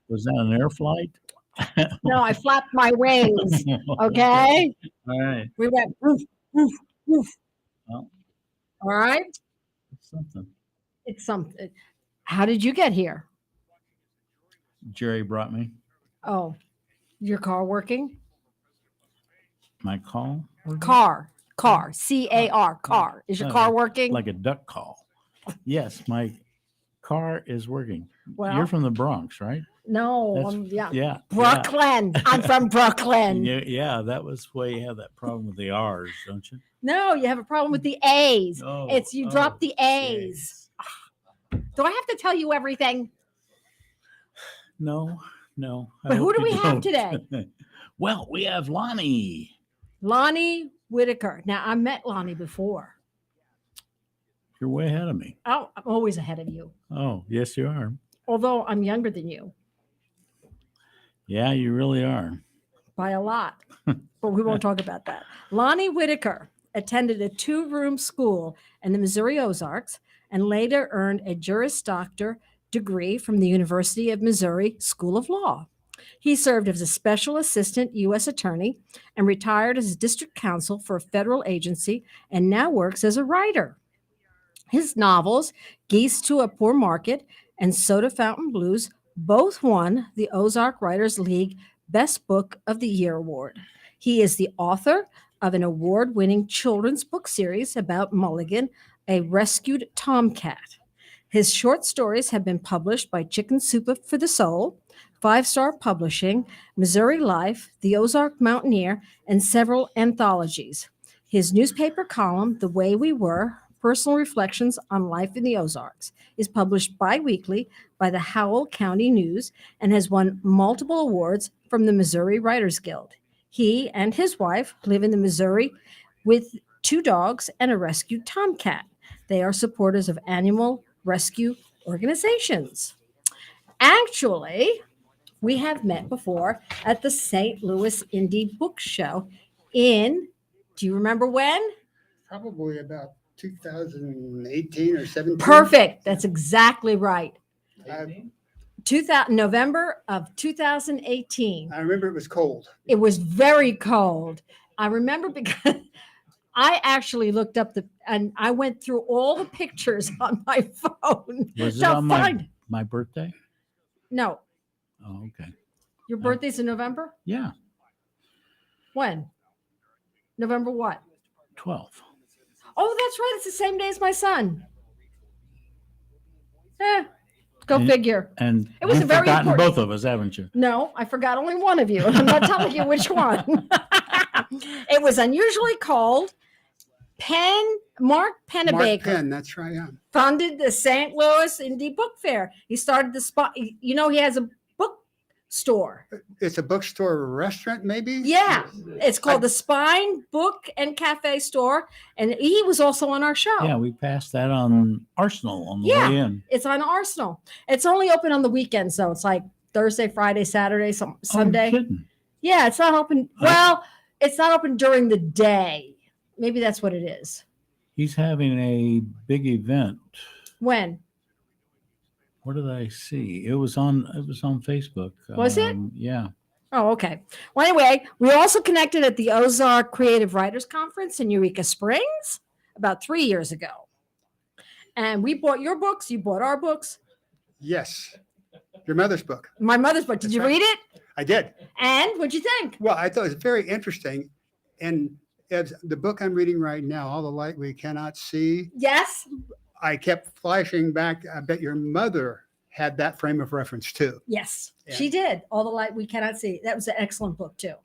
Was that an air flight? No, I flapped my wings. Okay. All right. We went woof, woof, woof. Well, All right. it's something. It's something. How did you get here? Jerry brought me Oh, your car working? my call. Car. CAR. Car. Is your car working? Like a duck call. Yes, my car is working. Well, You're from the Bronx, right? No, Yeah. yeah. Brooklyn. I'm from Brooklyn. Yeah, that was why you have that problem with the R's, don't you? No, you have a problem with the A's. Oh, It's you drop the A's. Do I have to tell you everything? No. But who do we have today? Well, we have Lonnie. Lonnie Whitaker. Now, I met Lonnie before. You're way ahead of me. Oh, I'm always ahead of you. Oh, yes, you are. Although I'm younger than you Yeah, you really are. by a lot. But we won't talk about that. Lonnie Whitaker attended a 2-room school in the Missouri Ozarks and later earned a Juris Doctor degree from the University of Missouri School of Law. He served as a special assistant U.S. attorney and retired as a district counsel for a federal agency and now works as a writer. His novels, Geese to a Poor Market and Soda Fountain Blues, both won the Ozark Writers League Best Book of the Year award. He is the author of an award-winning children's book series about Mulligan, a rescued tomcat. His short stories have been published by Chicken Soup for the Soul, Five Star Publishing, Missouri Life, The Ozark Mountaineer, and several anthologies. His newspaper column, The Way We Were, Personal Reflections on Life in the Ozarks, is published bi-weekly by the Howell County News and has won multiple awards from the Missouri Writers Guild. He and his wife live in the Missouri with 2 dogs and a rescued tomcat. They are supporters of animal rescue organizations. Actually, we have met before at the St. Louis Indie Book Show do you remember when? Probably about 2018 or 17. Perfect. That's exactly right. I 2000, November of 2018. remember it was cold. It was very cold. I remember because I actually looked up and I went through all the pictures on my phone. Was it to on find. my birthday? No, Oh, okay. your birthday's in November? Yeah, When? November what? 12. Oh, that's right. It's the same day as my son. Go And- figure. And It was you've a very forgotten important- both of us, haven't you? No, I forgot only one of you. I'm not telling you which one. It was unusually cold. Mark Mark Pennebaker Penn, that's right. Yeah. founded the St. Louis Indie Book Fair. He started the spot. He has a book store. It's a bookstore restaurant, maybe? Yeah, it's called the Spine Book and Cafe Store, and he was also on our show. Yeah, we passed that on Arsenal on the Yeah. way in. It's on Arsenal. It's only open on the weekends, though. It's like Thursday, Friday, Saturday, Oh, Sunday. you're kidding. Yeah, it's not open. Well, it's not open during the day. Maybe that's what it is. He's having a big event. When? What did I see? It was on Facebook. Was it? Yeah. Oh, okay. Well, anyway, we also connected at the Ozark Creative Writers Conference in Eureka Springs about 3 years ago. And we bought your books. You bought our books. Yes. Your mother's book. My mother's book. Did That's you right. read it? I did. And what'd you think? Well, I thought it was very interesting. And as the book I'm reading right now, All the Light We Cannot See, Yes. I kept flashing back. I bet your mother had that frame of reference too. Yes, Yeah. she did. All the Light We Cannot See. That was an excellent book, too.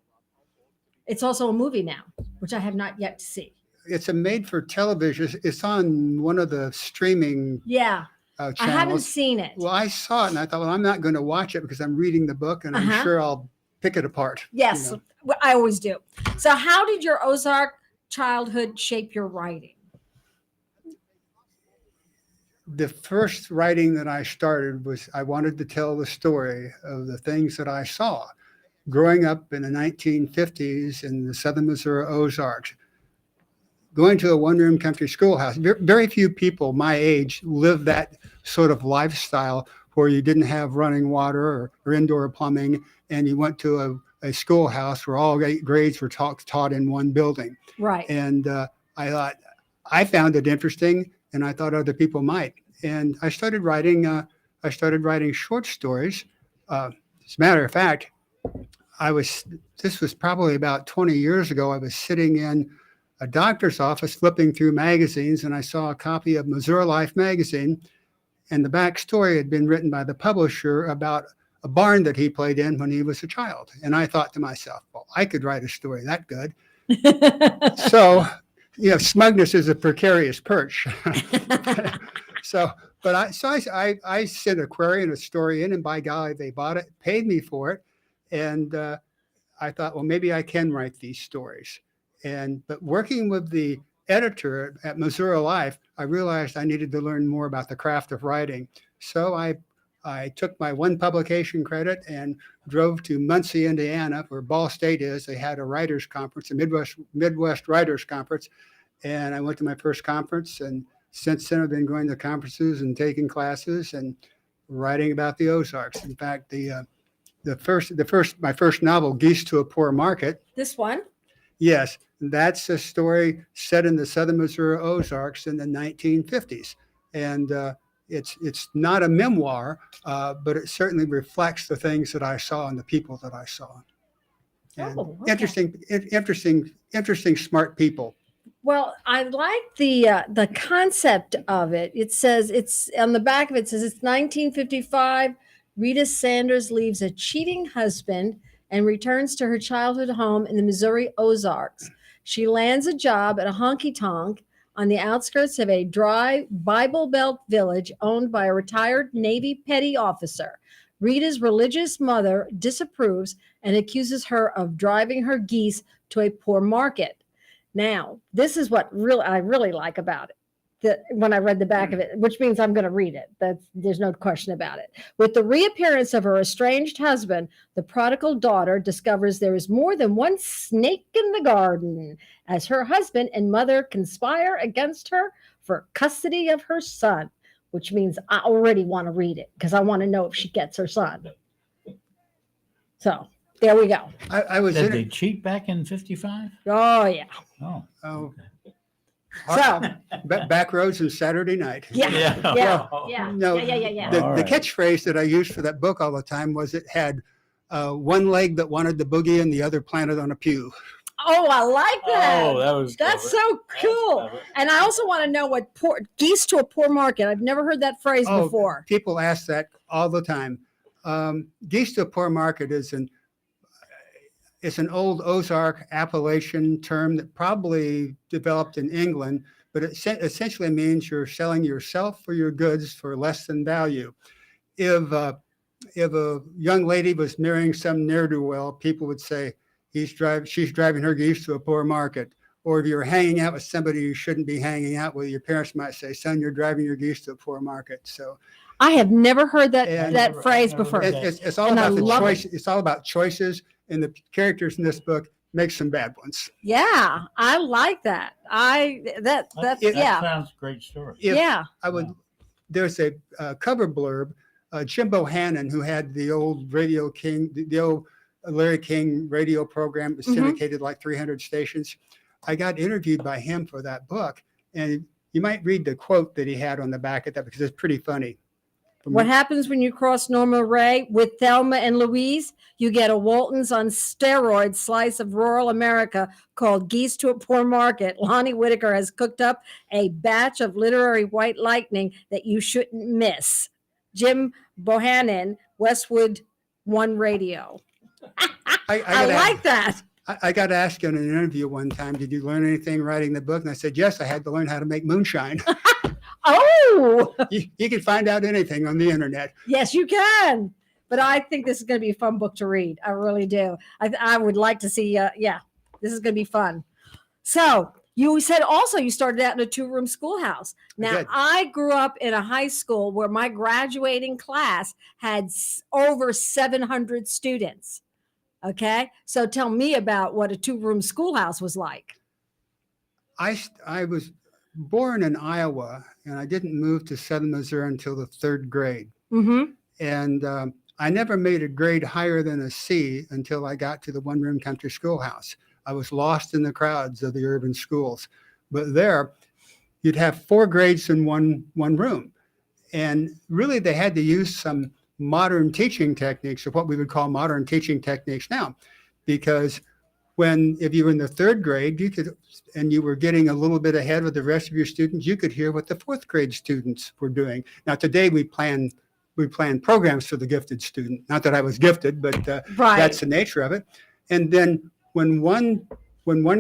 It's also a movie now, which I have not yet to see. It's a made for television. It's on one of the streaming Yeah, I haven't channels. seen it. Well, I saw it and I thought, well, I'm not going to watch it because I'm reading the book and I'm Uh-huh. sure I'll pick it apart. Yes, you know. well, I always do. So, how did your Ozark childhood shape your writing? The first writing that I started was I wanted to tell the story of the things that I saw growing up in the 1950s in the southern Missouri Ozarks, going to a one-room country schoolhouse. Very few people my age lived that sort of lifestyle where you didn't have running water or indoor plumbing, and you went to a schoolhouse where all 8 grades were taught in one building. Right. And I thought, I found it interesting, and I thought other people might. And I started writing short stories. As a matter of fact, this was probably about 20 years ago. I was sitting in a doctor's office flipping through magazines, and I saw a copy of Missouri Life magazine, and the backstory had been written by the publisher about a barn that he played in when he was a child. And I thought to myself, well, I could write a story that good. So, smugness is a precarious perch. I sent a query and a story in, and by golly, they bought it, paid me for it. And I thought, well, maybe I can write these stories. But working with the editor at Missouri Life, I realized I needed to learn more about the craft of writing. So I took my one publication credit and drove to Muncie, Indiana, where Ball State is. They had a writers conference, a Midwest Writers Conference. And I went to my first conference, and since then I've been going to conferences and taking classes and writing about the Ozarks. In fact, my first novel, Geese to a Poor Market. This one? Yes, that's a story set in the southern Missouri Ozarks in the 1950s. And it's not a memoir, but it certainly reflects the things that I saw and the people that I saw. And interesting, smart people. Well, I like the concept of it. It says it's on the back of it says it's 1955. Rita Sanders leaves a cheating husband and returns to her childhood home in the Missouri Ozarks. She lands a job at a honky-tonk on the outskirts of a dry Bible Belt village owned by a retired Navy petty officer. Rita's religious mother disapproves and accuses her of driving her geese to a poor market. Now, this is what I really like about it. When I read the back of it, which means I'm going to read it. There's no question about it. With the reappearance of her estranged husband, the prodigal daughter discovers there is more than one snake in the garden, as her husband and mother conspire against her for custody of her son, which means I already want to read it because I want to know if she gets her son. So there we go. Did they cheat back in 55? Oh, yeah. Oh. Oh. So Back roads and Saturday night. yeah. No, the catchphrase that I used for that book all the time was it had one leg that wanted to boogie and the other planted on a pew. Oh, I like that. Oh, that's clever. so cool. And I also want to know what geese to a poor market. I've never heard that phrase before. People ask that all the time. Geese to a poor market is an old Ozark Appalachian term that probably developed in England, but it essentially means you're selling yourself or your goods for less than value. If a young lady was marrying some ne'er-do-well, people would say, she's driving her geese to a poor market. Or if you're hanging out with somebody you shouldn't be hanging out with, your parents might say, son, you're driving your geese to a poor market. So I have never heard that phrase before. It's all about the choice. It's all about choices, and the characters in this book make some bad ones. Yeah, I like that. That sounds a great story. There's a cover blurb. Jim Bohannon, who had the old Radio King, the old Larry King radio program, was syndicated like 300 stations. I got interviewed by him for that book, and you might read the quote that he had on the back of that because it's pretty funny. What happens when you cross Norma Ray with Thelma and Louise? You get a Walton's on steroids slice of rural America called Geese to a Poor Market. Lonnie Whitaker has cooked up a batch of literary white lightning that you shouldn't miss. Jim Bohannon, Westwood One Radio. I like that. I got asked in an interview one time, did you learn anything writing the book? And I said, yes, I had to learn how to make moonshine. Oh, you can find out anything on the internet. Yes, you can. But I think this is going to be a fun book to read. I really do. I would like to see. This is going to be fun. So you said also you started out in a 2-room schoolhouse. Now I grew up in a high school where my graduating class had over 700 students. Okay, so tell me about what a 2-room schoolhouse was like. I was born in Iowa, and I didn't move to Southern Missouri until the 3rd grade. Mm-hmm. And I never made a grade higher than a C until I got to the one-room country schoolhouse. I was lost in the crowds of the urban schools. But there, you'd have 4 grades in one room. And really, they had to use some modern teaching techniques, or what we would call modern teaching techniques now, because if you were in the 3rd grade, and you were getting a little bit ahead of the rest of your students, you could hear what the 4th grade students were doing. Now, today we plan programs for the gifted student. Not that I was gifted, but that's the nature of it. And then when one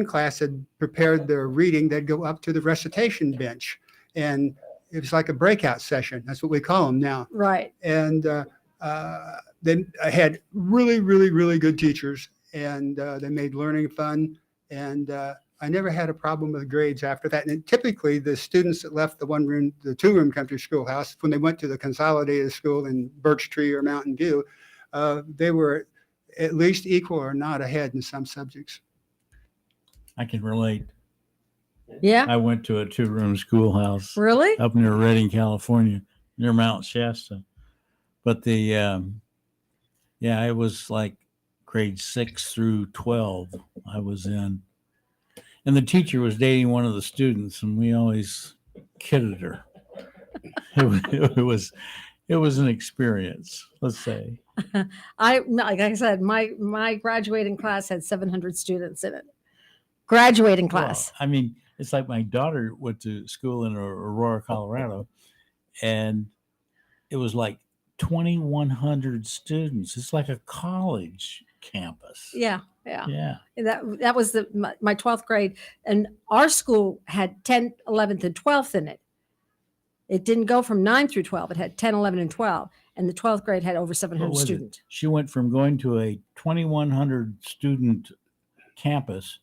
class had prepared their reading, they'd go up to the recitation bench, and it was like a breakout session. That's what we call them now. Right. And then I had really, really, really good teachers, and they made learning fun. And I never had a problem with grades after that. And typically, the students that left the 2-room country schoolhouse, when they went to the consolidated school in Birch Tree or Mountain View, they were at least equal or not ahead in some subjects. I can relate. Yeah. I went to a 2-room schoolhouse Really? up near Redding, California, near Mount Shasta. But it was like grade 6 through 12 I was in. And the teacher was dating one of the students, and we always kidded her. It was an experience, let's say. Like I said, my graduating class had 700 students in it. Graduating class. Well, I mean, it's like my daughter went to school in Aurora, Colorado, and it was like 2,100 students. It's like a college campus. Yeah. That was my 12th grade, and our school had 10th, 11th, and 12th in it. It didn't go from 9 through 12. It had 10, 11, and 12, and the 12th grade had over 700 students. She went from going to a 2,100 student campus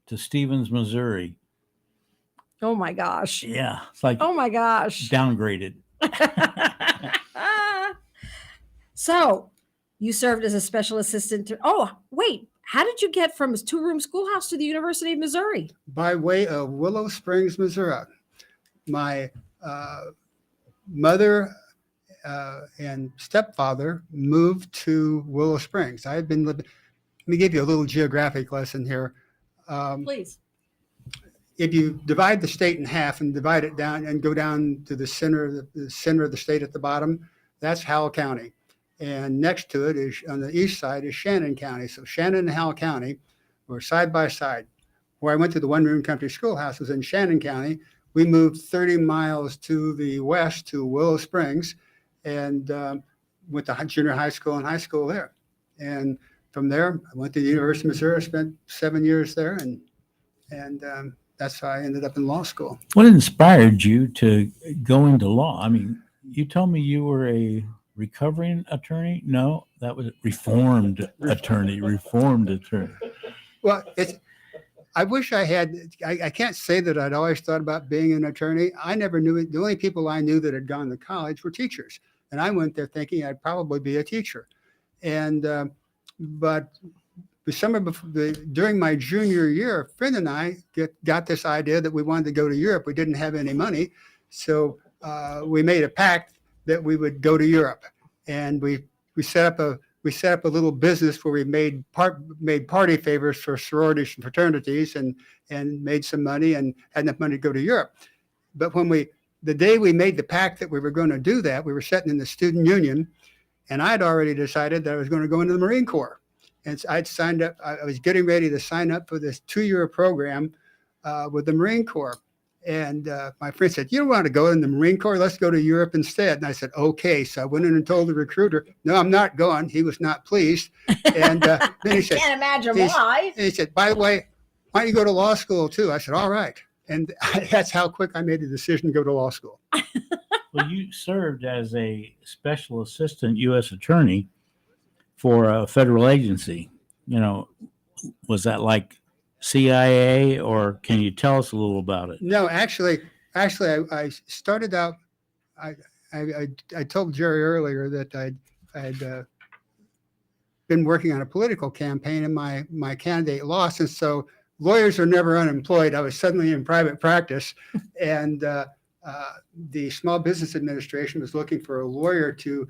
to Stevens, Missouri. Oh my gosh. Yeah, it's like oh my gosh, downgraded. So you served as a special assistant. How did you get from a 2-room schoolhouse to the University of Missouri? By way of Willow Springs, Missouri. My mother and stepfather moved to Willow Springs. I had been living. Let me give you a little geographic lesson here. Please. If you divide the state in half and divide it down and go down to the center of the state at the bottom, that's Howell County. And next to it is, on the east side, is Shannon County. So Shannon and Howell County were side by side. Where I went to the 1-room country schoolhouse was in Shannon County. We moved 30 miles to the west to Willow Springs, and went to junior high school and high school there. And from there, I went to the University of Missouri, spent 7 years there, and that's how I ended up in law school. What inspired you to go into law? I mean, you told me you were a recovering attorney. No, that was reformed attorney. Well, I wish I had. I can't say that I'd always thought about being an attorney. I never knew it. The only people I knew that had gone to college were teachers, and I went there thinking I'd probably be a teacher. And but the summer before, during my junior year, a friend and I got this idea that we wanted to go to Europe. We didn't have any money, so we made a pact that we would go to Europe, and we set up a little business where we made party favors for sororities and fraternities, and made some money and had enough money to go to Europe. But the day we made the pact that we were going to do that, we were sitting in the student union, and I'd already decided that I was going to go into the Marine Corps. And so I'd signed up. I was getting ready to sign up for this 2-year program with the Marine Corps. And my friend said, "You don't want to go in the Marine Corps? Let's go to Europe instead." And I said, "Okay." So I went in and told the recruiter, "No, I'm not going." He was not pleased. And then he said, "Can't imagine why." And he said, "By the way, why don't you go to law school too?" I said, "All right." And that's how quick I made the decision to go to law school. Well, you served as a special assistant U.S. attorney for a federal agency. You know, was that like CIA, or can you tell us a little about it? No, actually, I started out. I told Jerry earlier that I'd been working on a political campaign, and my candidate lost, and so lawyers are never unemployed. I was suddenly in private practice, and the Small Business Administration was looking for a lawyer to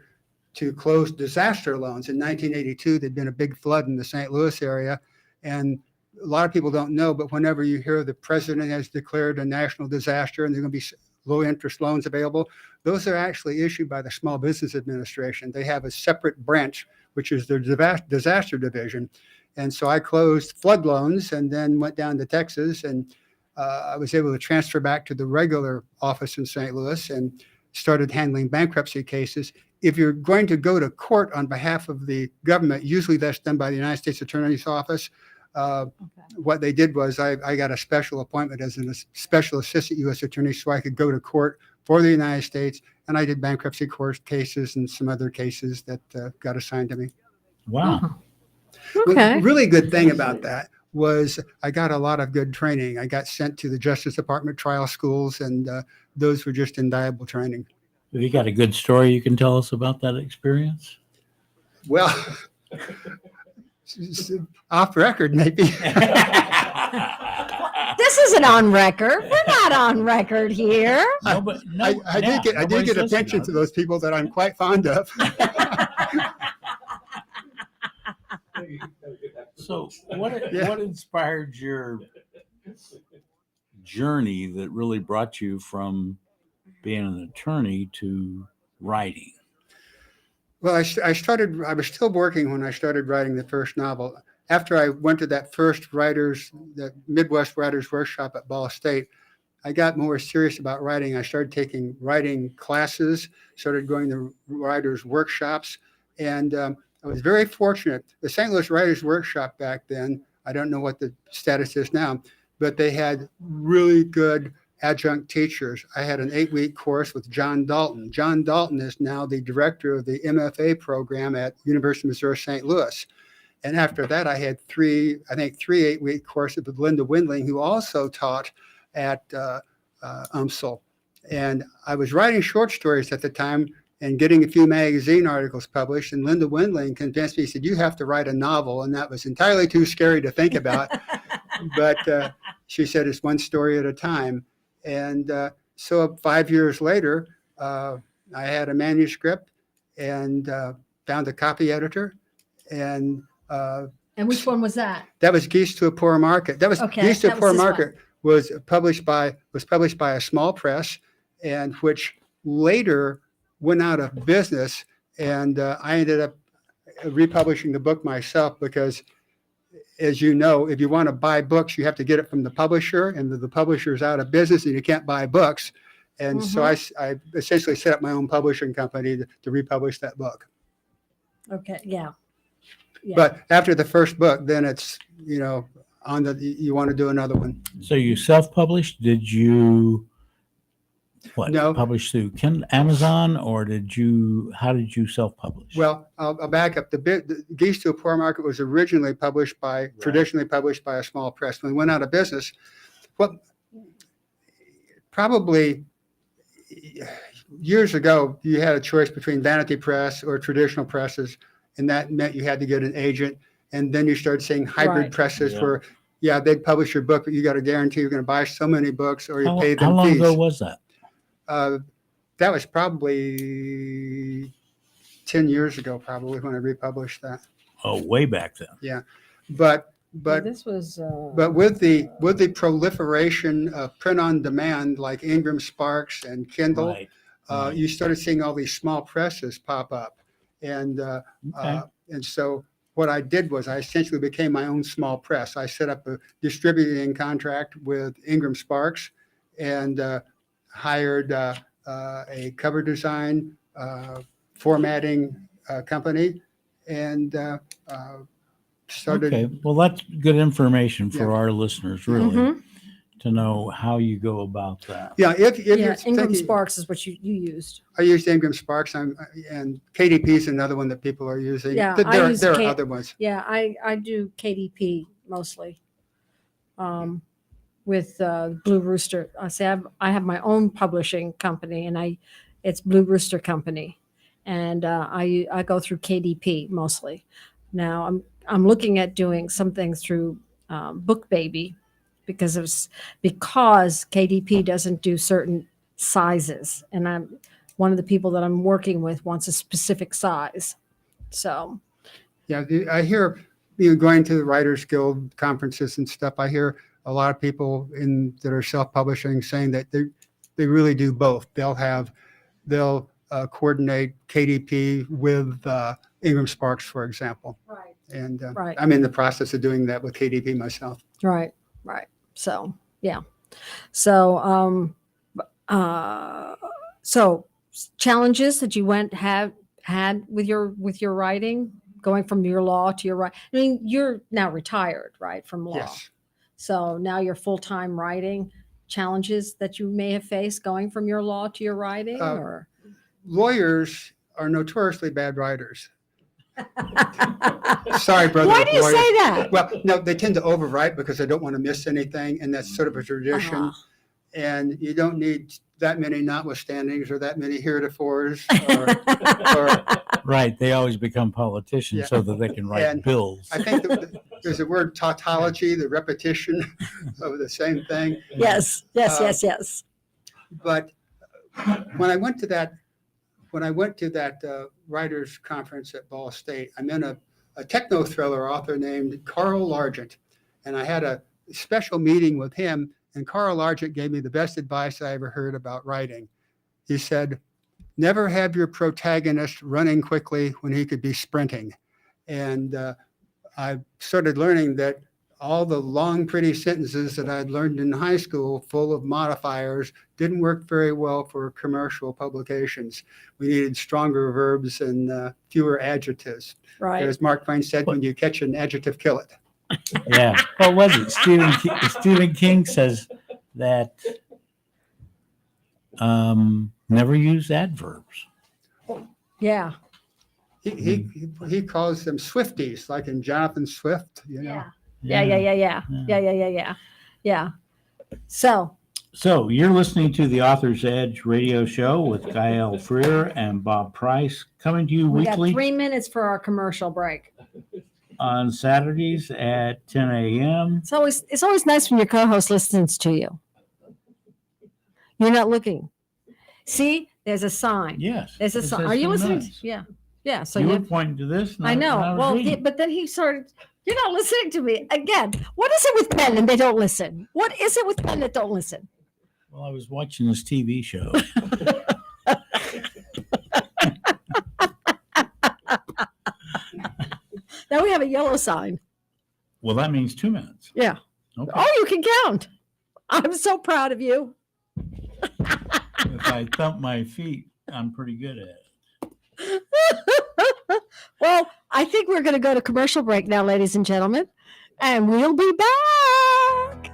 to close disaster loans. In 1982, there'd been a big flood in the St. Louis area. And a lot of people don't know, but whenever you hear the president has declared a national disaster and there are going to be low interest loans available, those are actually issued by the Small Business Administration. They have a separate branch, which is their disaster division. And so I closed flood loans and then went down to Texas, and I was able to transfer back to the regular office in St. Louis and started handling bankruptcy cases. If you're going to go to court on behalf of the government, usually that's done by the United States Attorney's Office. What they did was I got a special appointment as a special assistant U.S. attorney so I could go to court for the United States, and I did bankruptcy court cases and some other cases that got assigned to me. Wow. Okay. The really good thing about that was I got a lot of good training. I got sent to the Justice Department trial schools, and those were just invaluable training. Have you got a good story you can tell us about that experience? Well, off record, maybe. This isn't on record. We're not on record here. I did get attention to those people that I'm quite fond of. So what inspired your journey that really brought you from being an attorney to writing? Well, I was still working when I started writing the first novel. After I went to that first that Midwest Writers Workshop at Ball State, I got more serious about writing. I started taking writing classes, started going to writers' workshops, and I was very fortunate. The St. Louis Writers Workshop back then, I don't know what the status is now, but they had really good adjunct teachers. I had an 8-week course with John Dalton. John Dalton is now the director of the MFA program at University of Missouri St. Louis. And after that, I had three 8-week courses with Linda Windling, who also taught at UMSL. And I was writing short stories at the time and getting a few magazine articles published. And Linda Windling convinced me, said, you have to write a novel. And that was entirely too scary to think about. But she said, it's one story at a time. And so 5 years later, I had a manuscript and found a copy editor. And which one was that? That was Geese to a Poor Market. That was Geese to a Poor Market was published by a small press, and which later went out of business. And I ended up republishing the book myself because, as you know, if you want to buy books, you have to get it from the publisher, and the publisher's out of business and you can't buy books. And so I essentially set up my own publishing company to republish that book. Okay, yeah. But after the first book, then it's, you want to do another one. So you self-published? Did you No. publish through Amazon, or how did you self-publish? Well, I'll back up. The Geese to a Poor Market was originally traditionally published by a small press. When we went out of business, probably years ago, you had a choice between vanity press or traditional presses, and that meant you had to get an agent. And then you started seeing hybrid presses where, they'd publish your book, but you got to guarantee you're going to buy so many books or you pay them fees. How long ago was that? That was probably 10 years ago, probably, when I republished that. Oh, way back then. Yeah, but this was. But with the proliferation of print on demand like Ingram Sparks and Kindle, Right. you started seeing all these small presses pop up, and so what I did was I essentially became my own small press. I set up a distributing contract with Ingram Sparks, and hired a cover design formatting company, and started. Okay, well, that's good information for Yeah. our listeners, really, to know how you go about that. Yeah, if you're Ingram thinking, Sparks is what you used. I used Ingram Sparks, and KDP is another one that people are using. Yeah, there are other ones. Yeah, I do KDP mostly. With Blue Rooster. I have my own publishing company, and it's Blue Rooster Company, and I go through KDP mostly. Now I'm looking at doing some things through BookBaby because KDP doesn't do certain sizes, and one of the people that I'm working with wants a specific size. So, Yeah, I hear, going to the Writers Guild conferences and stuff, I hear a lot of people that are self-publishing saying that they really do both. They'll coordinate KDP with Ingram Sparks, for example. right. And Right. I'm in the process of doing that with KDP myself. Right. So, yeah. So, so challenges that you had with your writing, going from your law to your writing. I mean, you're now retired, right, from law. Yes. So now you're full-time writing. Challenges that you may have faced going from your law to your writing, or Lawyers are notoriously bad writers. Sorry, brother. Why do you lawyer. say that? Well, no, they tend to overwrite because they don't want to miss anything, and that's sort of a tradition. Uh-huh. And you don't need that many notwithstandings or that many heretofores. Or Right. They always become politicians Yeah. so that they can write And bills. I think there's a word tautology, the repetition of the same thing. Yes. But when I went to that writers conference at Ball State, I met a techno thriller author named Carl Largent, and I had a special meeting with him. And Carl Largent gave me the best advice I ever heard about writing. He said, "Never have your protagonist running quickly when he could be sprinting." And I started learning that all the long, pretty sentences that I'd learned in high school, full of modifiers, didn't work very well for commercial publications. We needed stronger verbs and fewer adjectives. Right. As Mark Twain said, when you catch an adjective, kill it. Yeah. What was it? Stephen King says that never use adverbs. Yeah. He calls them Swifties, like in Jonathan Swift, Yeah. Yeah. So you're listening to the Author's Edge radio show with Gael Freer and Bob Price, coming to you we got weekly 3 minutes for our commercial break. on Saturdays at 10 a.m. It's always nice when your co-host listens to you. You're not looking. See, there's a sign. Yes. There's a it sign. says Are you something listening? else. Yeah. So you you were pointing to this. and I know. was Well, reading. but then he started. You're not listening to me again. What is it with men and they don't listen? What is it with men that don't listen? Well, I was watching this TV show. Now we have a yellow sign. Well, that means 2 minutes. Yeah. Okay. Oh, you can count. I'm so proud of you. If I thump my feet, I'm pretty good at it. Well, I think we're going to go to commercial break now, ladies and gentlemen, and we'll be back.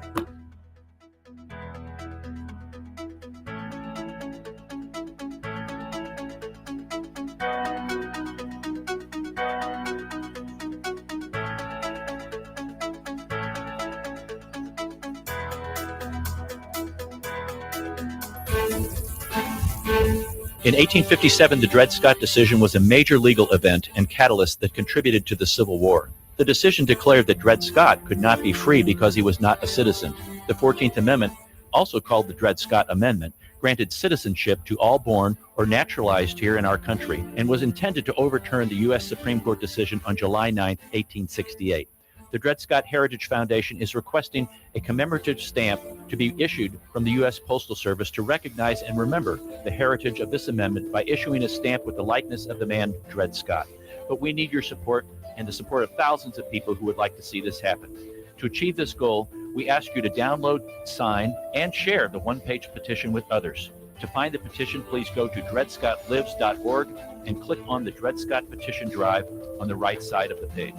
In 1857, the Dred Scott decision was a major legal event and catalyst that contributed to the Civil War. The decision declared that Dred Scott could not be free because he was not a citizen. The 14th Amendment, also called the Dred Scott Amendment, granted citizenship to all born or naturalized here in our country and was intended to overturn the U.S. Supreme Court decision on July 9, 1868. The Dred Scott Heritage Foundation is requesting a commemorative stamp to be issued from the U.S. Postal Service to recognize and remember the heritage of this amendment by issuing a stamp with the likeness of the man Dred Scott. But we need your support and the support of thousands of people who would like to see this happen. To achieve this goal, we ask you to download, sign, and share the one-page petition with others. To find the petition, please go to dredscottlives.org and click on the Dred Scott Petition Drive on the right side of the page.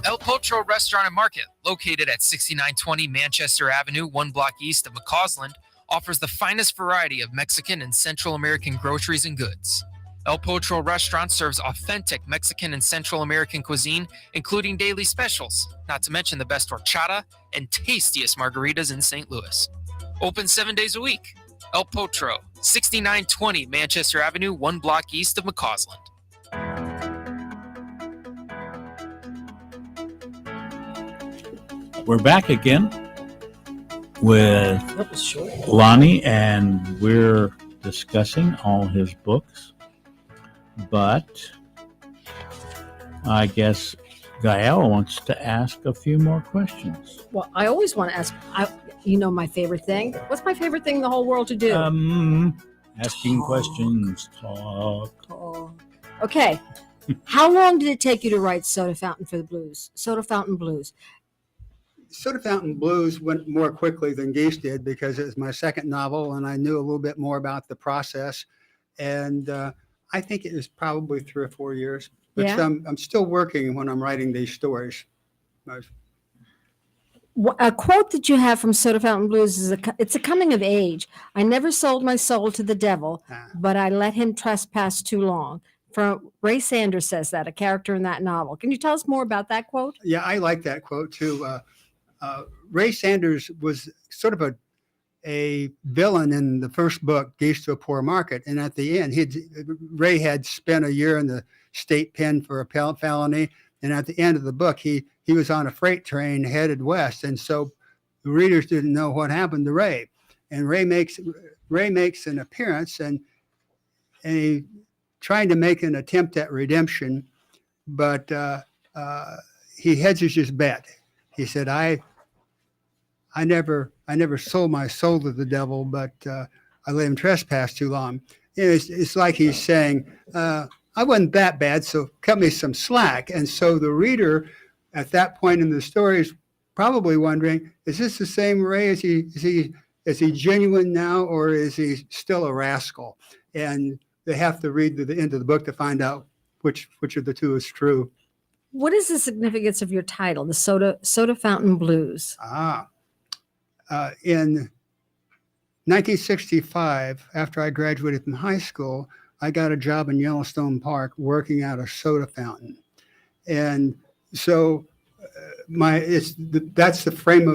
El Potro Restaurant and Market, located at 6920 Manchester Avenue, 1 block east of McCausland, offers the finest variety of Mexican and Central American groceries and goods. El Potro Restaurant serves authentic Mexican and Central American cuisine, including daily specials, not to mention the best horchata and tastiest margaritas in St. Louis. Open 7 days a week. El Potro, 6920 Manchester Avenue, 1 block east of McCausland. We're back again with Lonnie, and we're discussing all his books. But I guess Gael wants to ask a few more questions. Well, I always want to ask, my favorite thing. What's my favorite thing in the whole world to do? Asking Talk. questions. Talk. Oh. Okay. How long did it take you to write Soda Fountain for the Blues? Soda Fountain Blues. Soda Fountain Blues went more quickly than Geese did because it was my second novel and I knew a little bit more about the process. And I think it was probably 3 or 4 years. But Yeah. I'm still working when I'm writing these stories. A quote that you have from Soda Fountain Blues is it's a coming of age. I never sold my soul to the devil, but I let him trespass too long. From Ray Sanders says that, a character in that novel. Can you tell us more about that quote? Yeah, I like that quote too. Ray Sanders was sort of a villain in the first book, Geese to a Poor Market. And at the end, Ray had spent a year in the state pen for a felony. And at the end of the book, he was on a freight train headed west. And so the readers didn't know what happened to Ray. And Ray makes an appearance and he trying to make an attempt at redemption, but he hedges his bet. He said, I never sold my soul to the devil, but I let him trespass too long. It's like he's saying, I wasn't that bad, so cut me some slack. And so the reader at that point in the story is probably wondering, is this the same Ray? Is he genuine now, or is he still a rascal? And they have to read to the end of the book to find out which of the two is true. What is the significance of your title, the Soda Fountain Blues? In 1965, after I graduated from high school, I got a job in Yellowstone Park working at a soda fountain, and so that's the frame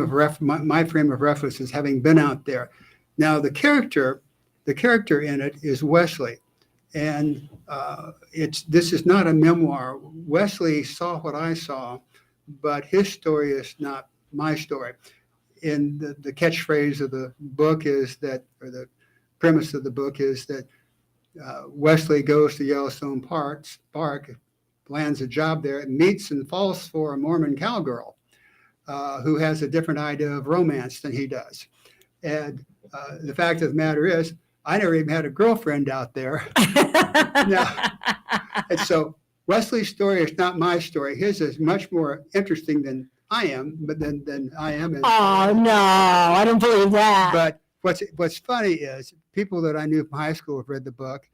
of reference. My frame of reference is having been out there. Now the character in it is Wesley, and this is not a memoir. Wesley saw what I saw, but his story is not my story. And the catchphrase of the book is that, or the premise of the book is that Wesley goes to Yellowstone Park, lands a job there, and meets and falls for a Mormon cowgirl who has a different idea of romance than he does. And the fact of the matter is, I never even had a girlfriend out there. And so Wesley's story is not my story. His is much more interesting than I am, but than I am. Oh no, I don't believe that. But what's funny is people that I knew from high school have read the book,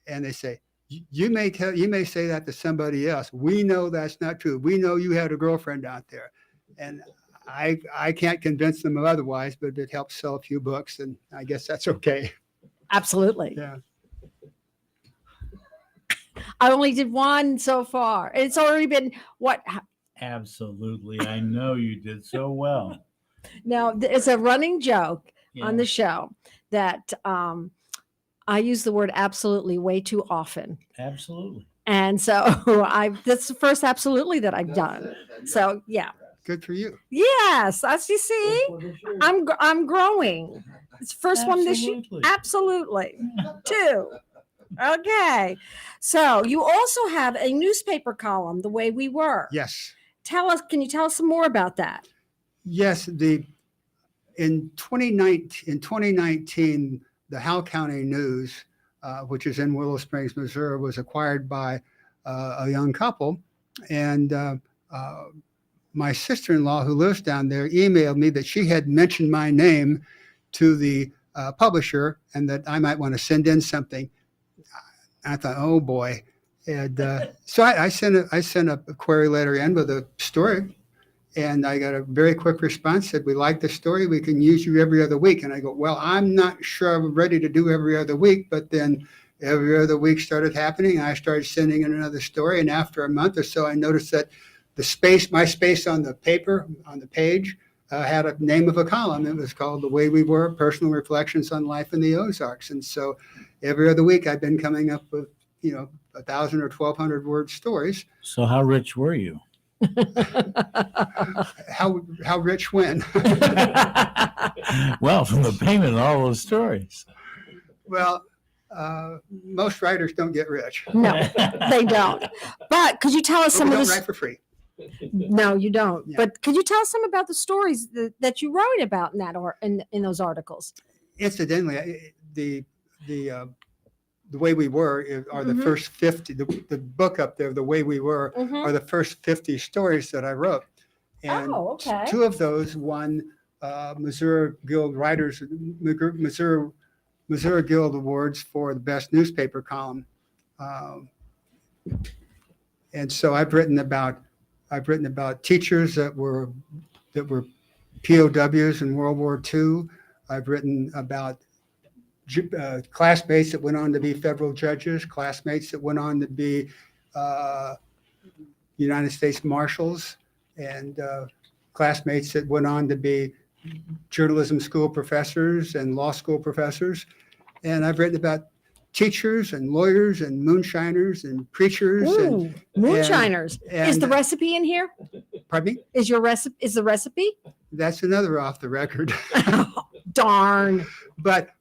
and they say, you may say that to somebody else. We know that's not true. We know you had a girlfriend out there, and I can't convince them of otherwise. But it helps sell a few books, and I guess that's okay. Absolutely. Yeah. I only did one so far. It's already been what? Absolutely. I know you did so well. Now, it's a running joke Yeah. on the show that I use the word absolutely way too often. Absolutely. And so that's the first absolutely that I've done. So yeah. Good for you. Yes. As you see, I'm growing. It's the first one this year. Absolutely. 2. Okay. So you also have a newspaper column, The Way We Were. Yes. Can you tell us some more about that? Yes. In 2019, the Howell County News, which is in Willow Springs, Missouri, was acquired by a young couple. And my sister-in-law, who lives down there, emailed me that she had mentioned my name to the publisher and that I might want to send in something. I thought, oh boy. And so I sent a query letter in with a story, and I got a very quick response, said, we like the story, we can use you every other week. And I go, well, I'm not sure I'm ready to do every other week, but then every other week started happening. I started sending in another story, and after a month or so, I noticed that my space on the paper, on the page, had a name of a column. It was called The Way We Were, Personal Reflections on Life in the Ozarks. And so every other week I've been coming up with, 1,000 or 1,200 word stories. So how rich were you? How rich when? Well, from the payment of all those stories. Well, most writers don't get rich. No, they don't. But could you tell us But some we of don't the? write for free. No, you don't. Yeah. But could you tell us some about the stories that you wrote about in that or in those articles? Incidentally, the way we were are the first 50. The book up there, The Way We Were, are the first 50 stories that I wrote, and Oh, okay. 2 of those won Missouri Guild Writers Missouri Guild Awards for the best newspaper column. And so I've written about teachers that were POWs in World War II. I've written about classmates that went on to be federal judges, classmates that went on to be United States Marshals, and classmates that went on to be journalism school professors and law school professors. And I've written about teachers and lawyers and moonshiners and preachers. Ooh, moonshiners. Is the and- recipe in here? Pardon me? Is the recipe? That's another off the record. Darn. But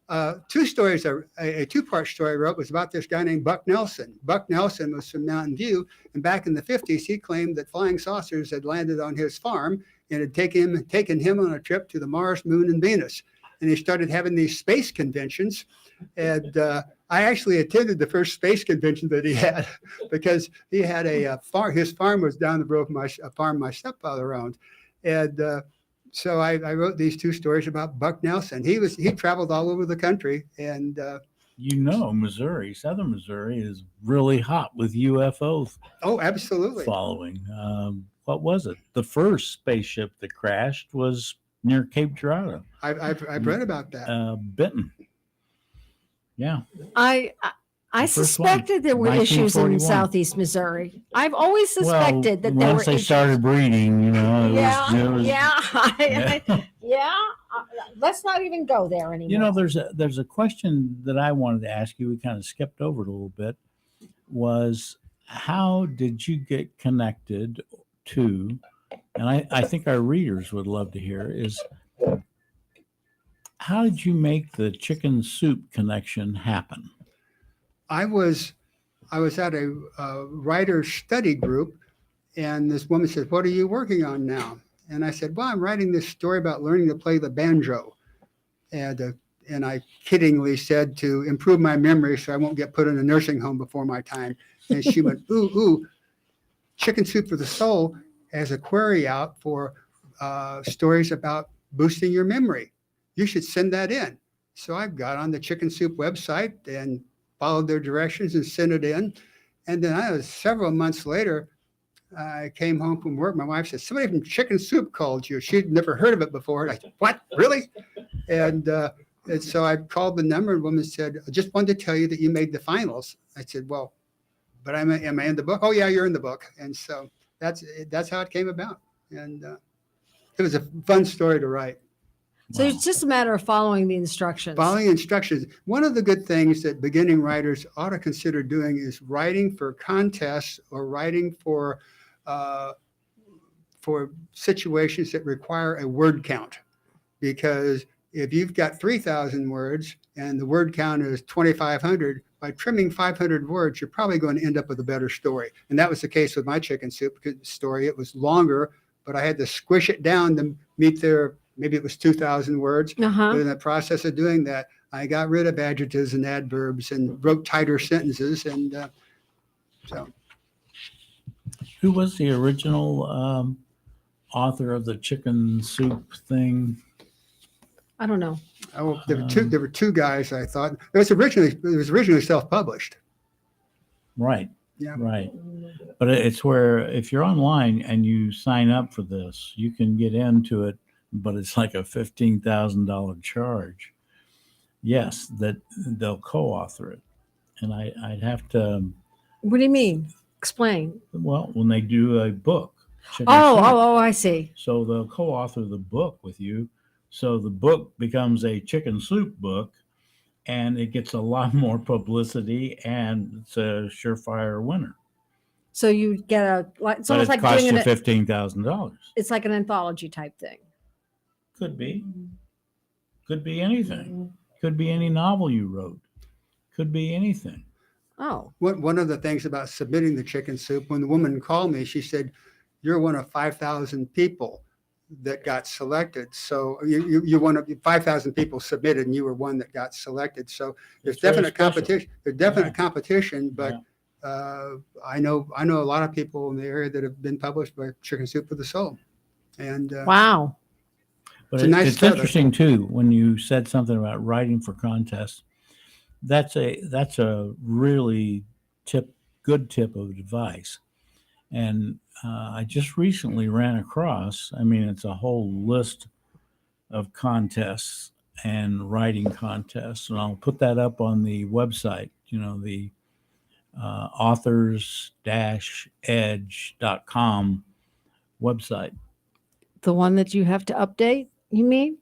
2 stories, a 2-part story I wrote was about this guy named Buck Nelson. Buck Nelson was from Mountain View, and back in the 50s, he claimed that flying saucers had landed on his farm and had taken him on a trip to the Mars, Moon, and Venus. And he started having these space conventions. And I actually attended the first space convention that he had because he had a farm. His farm was down the road from a farm my stepfather owned. And so I wrote these 2 stories about Buck Nelson. He traveled all over the country, and Missouri, southern Missouri is really hot with UFOs oh, absolutely. following. What was it? The first spaceship that crashed was near Cape Girardeau, I've read about that. Benton. Yeah. I The first one, suspected there were issues in 1941. Southeast Missouri. I've always suspected that there were once they issues. started breeding, it was- Yeah. Let's not even go there anymore. there's a question that I wanted to ask you. We kind of skipped over it a little bit. Was how did you get connected to? And I think our readers would love to hear is how did you make the chicken soup connection happen? I was at a writer's study group, and this woman said, "What are you working on now?" And I said, "Well, I'm writing this story about learning to play the banjo." And I kiddingly said to improve my memory so I won't get put in a nursing home before my time. And she went, ooh, Chicken Soup for the Soul has a query out for stories about boosting your memory. You should send that in. So I got on the Chicken Soup website and followed their directions and sent it in. And then several months later, I came home from work. My wife said, "Somebody from Chicken Soup called you." She'd never heard of it before. And I said, "What? Really?" And so I called the number, and the woman said, "I just wanted to tell you that you made the finals." I said, "Well, but am I in the book?" "Oh, yeah, you're in the book." And so that's how it came about. And it was a fun story to write. So it's just a matter of following the instructions. Following instructions. One of the good things that beginning writers ought to consider doing is writing for contests or writing for situations that require a word count. Because if you've got 3,000 words and the word count is 2,500, by trimming 500 words, you're probably going to end up with a better story. And that was the case with my chicken soup story. It was longer, but I had to squish it down to meet maybe it was 2,000 words. But in the process of doing that, I got rid of adjectives and adverbs and wrote tighter sentences. And so. Who was the original author of the chicken soup thing? I don't know. Oh, there were 2 guys. I thought it was originally self-published. Right. Yeah. Right. But it's where if you're online and you sign up for this, you can get into it, but it's like a $15,000 charge. Yes, that they'll co-author it, and I'd have to. What do you mean? Explain. Well, when they do a book. Chicken Soup, I see. So they'll co-author the book with you. So the book becomes a chicken soup book, and it gets a lot more publicity, and it's a surefire winner. So you get it's But almost it like costs doing you $15,000. it's like an anthology type thing. Could be anything. Could be any novel you wrote. Could be anything. Oh, One of the things about submitting the chicken soup, when the woman called me, she said, "You're one of 5,000 people that got selected. So you one of 5,000 people submitted, and you were one that got selected. So there's It's very definite special. competition. There's definite Yeah. competition, but I know a lot of people in the area that have been published by Chicken Soup for the Soul, and wow. But It's a nice it's feather. interesting too when you said something about writing for contests. That's a really good tip of advice. And I just recently ran across. I mean, it's a whole list of contests and writing contests, and I'll put that up on the website. You know, the authors-edge.com website. The one that you have to update, you mean?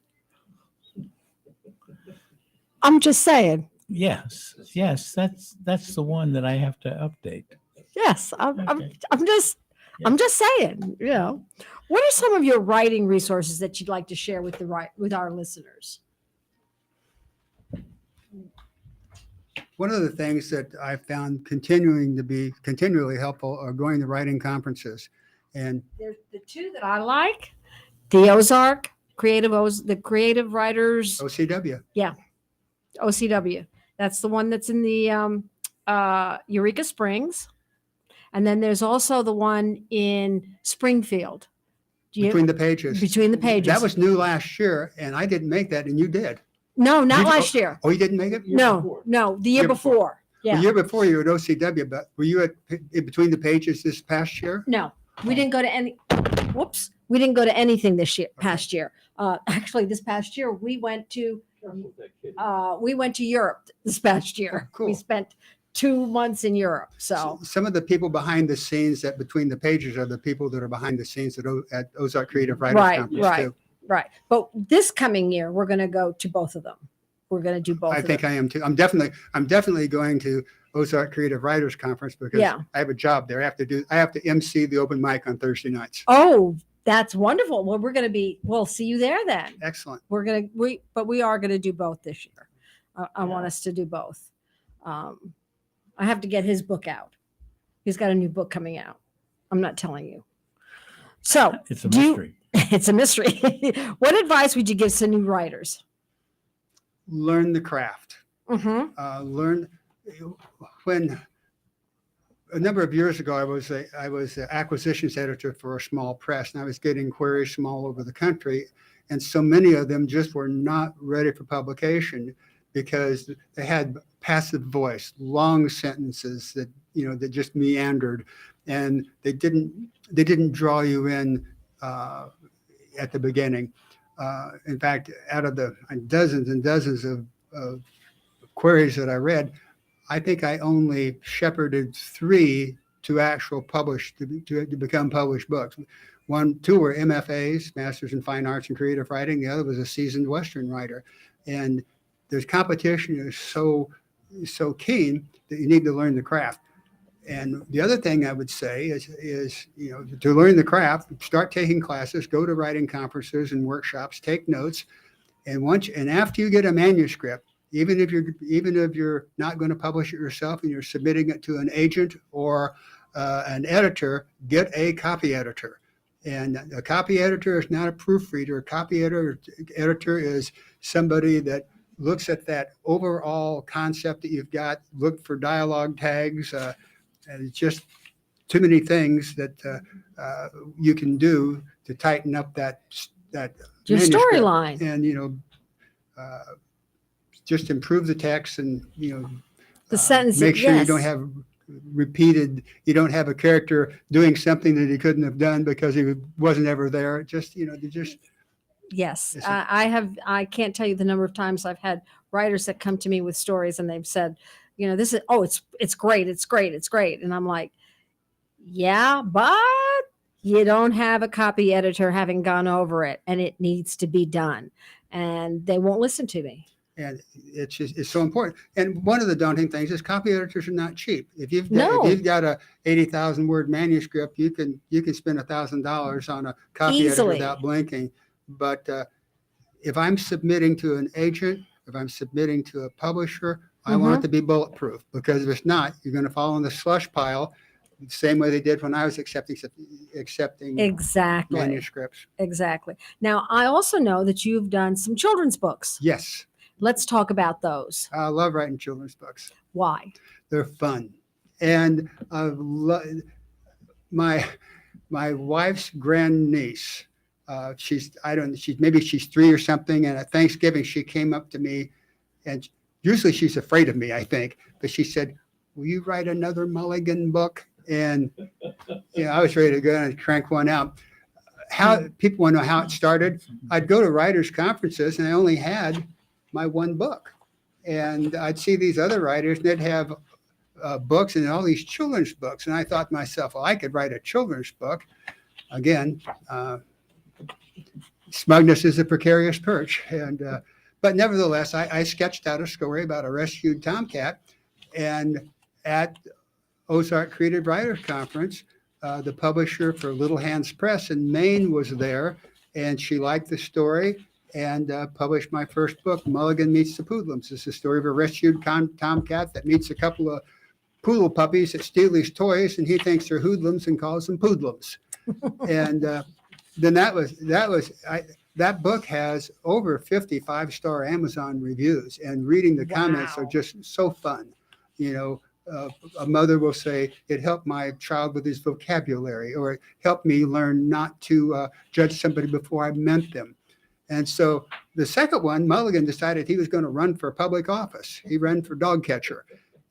I'm just saying. Yes, that's the one that I have to update. Yes, I'm Okay. just Yeah. I'm just saying, you know. What are some of your writing resources that you'd like to share with with our listeners? one of the things that I found continually helpful are going to writing conferences. And There's the two that I like. The Ozark the Creative Writers OCW, OCW. That's the one that's in the Eureka Springs. And then there's also the one in Springfield. Between the Pages. Between the Pages. That was new last year, and I didn't make that, and you did. No, not You- last year. Oh, you didn't make it? No, the year Year before. before. Yeah. The year before you were at OCW, but were you in Between the Pages this past year? No, we didn't go to any. Whoops, we didn't go to anything this year. Past year, actually, this past year we went to Europe. This past year, Oh, cool. we spent 2 months in Europe. So Some of the people behind the scenes at Between the Pages are the people that are behind the scenes at Ozark Creative Writers Right, Conference right. too. right, but this coming year we're going to go to both of them. We're going to do both. I of think them. I am too. I'm definitely going to Ozark Creative Writers Conference because Yeah. I have a job there. I have to MC the open mic on Thursday nights. Oh, that's wonderful. Well, we'll see you there then. Excellent. We are going to do both this year. I want us to do both. I have to get his book out. He's got a new book coming out. I'm not telling you. So It's a do you- mystery. it's a mystery. What advice would you give to new writers? Learn the craft. Mm-hmm. Learn when a number of years ago, I was the acquisitions editor for a small press, and I was getting queries from all over the country, and so many of them just were not ready for publication because they had passive voice, long sentences that just meandered, and they didn't draw you in at the beginning. In fact, out of the dozens and dozens of queries that I read, I think I only shepherded 3 to become published books. 2 were MFAs, Masters in Fine Arts and Creative Writing. The other was a seasoned Western writer. And there's competition is so keen that you need to learn the craft. And the other thing I would say is to learn the craft, start taking classes, go to writing conferences and workshops, take notes, and after you get a manuscript, even if you're not going to publish it yourself and you're submitting it to an agent or an editor, get a copy editor. And a copy editor is not a proofreader. A copy editor is somebody that looks at that overall concept that you've got, look for dialogue tags, and it's just too many things that you can do to tighten up that Your manuscript. storyline. And just improve the text and The sentence. make sure you yes. don't have you don't have a character doing something that he couldn't have done because he wasn't ever there. Just Yes, Is it- I can't tell you the number of times I've had writers that come to me with stories and they've said, this is, it's great. It's great. It's great. And I'm like, yeah, but you don't have a copy editor having gone over it and it needs to be done. And they won't listen to me. and it's so important. And one of the daunting things is copy editors are not cheap. If you've No. got a 80,000 word manuscript, you can spend $1,000 on a copy editor Easily. without blinking. But if I'm submitting to an agent, if I'm submitting to a publisher, I want it to be bulletproof, because if it's not, you're going to fall in the slush pile the same way they did when I was accepting Exactly. manuscripts. Exactly. Now, I also know that you've done some children's books. Yes, Let's talk about those. I love writing children's books. Why? They're fun. And my wife's grandniece, she's 3 or something. And at Thanksgiving, she came up to me, and usually she's afraid of me, I think, but she said, "Will you write another Mulligan book?" And I was ready to go and crank one out. How people want to know how it started. I'd go to writers' conferences, and I only had my one book. And I'd see these other writers, and they'd have books and all these children's books. And I thought to myself, well, I could write a children's book. Again, smugness is a precarious perch. But nevertheless, I sketched out a story about a rescued tomcat. And at Ozark Creative Writers Conference, the publisher for Little Hands Press in Maine was there, and she liked the story and published my first book, Mulligan Meets the Poodlums. It's the story of a rescued tomcat that meets a couple of poodle puppies that steal his toys, and he thinks they're hoodlums and calls them poodlums. And then that book has over 50 5-star Amazon reviews, and reading the comments are just so fun. A mother will say, "It helped my child with his vocabulary," or "It helped me learn not to judge somebody before I meant them." And so the second one, Mulligan decided he was going to run for public office. He ran for dog catcher,